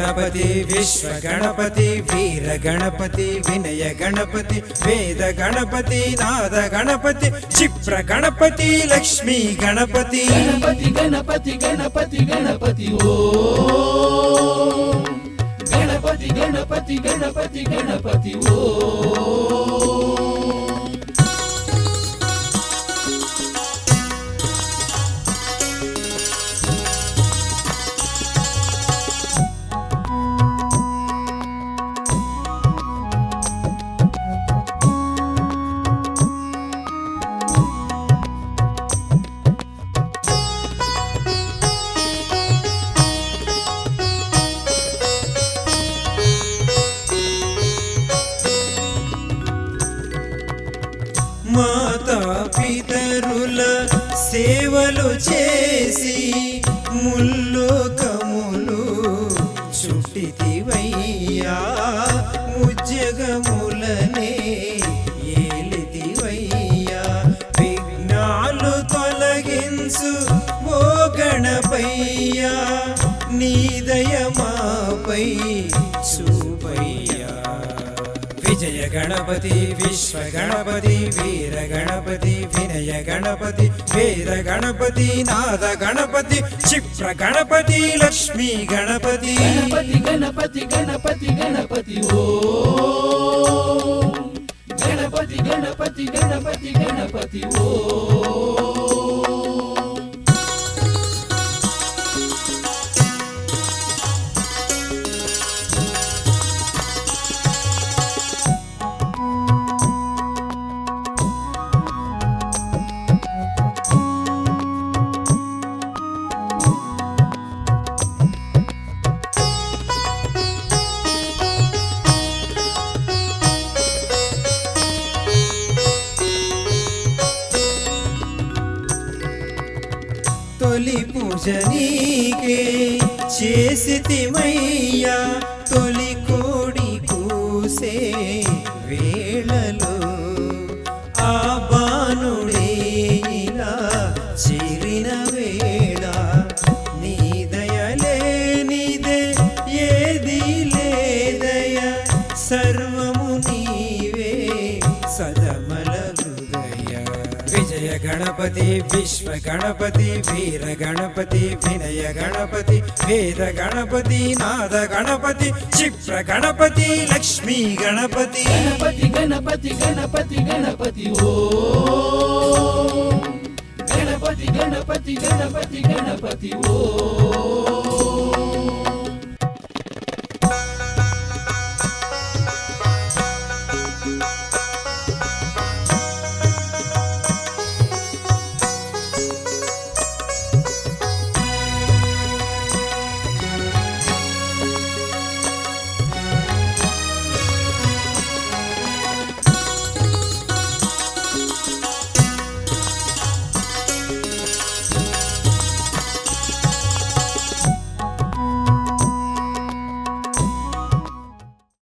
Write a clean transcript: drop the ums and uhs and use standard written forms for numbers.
गणपति विश्व गणपति वीर गणपति विनय गणपति वेद गणपति नाद गणपति क्षिप्र गणपति लक्ष्मी गणपति गणपति गणपति गणपति गणपति ओ गणपति गणपति गणपति गणपति ओ మాతా పితరుల సేవలు చేసి ముల్లోకములు చుట్టితివయ్యా ముజ్జగములనే ఏలితివయ్యా విఘ్నాలు తొలగించు ఓ గణపయ్యా నీ దయ మాపై చూపయ్యా विजय गणपति विश्व गणपति वीर गणपति विनय गणपति वेद गणपति नाद गणपति क्षिप्र गणपति लक्ष्मी गणपति गणपति गणपति गणपति गणपति ओ गणपति गणपति गणपति गणपति ओ తొలి పూజ నీకే చేసితిమయ్యా తొలి కోడి కూసే వేళలో ఆ బాణుడే ఇలా చేరిన వేళ నీ దయలేనిదే ఏది లేదయ సర్వము నీవే సదమల హృదయ विजय गणपति विश्व गणपति वीर गणपति विनय गणपति वेद गणपति नाद गणपति क्षिप्र गणपति लक्ष्मी गणपति गणपति गणपति गणपति गणपति ओ गणपति गणपति गणपति गणपति ओ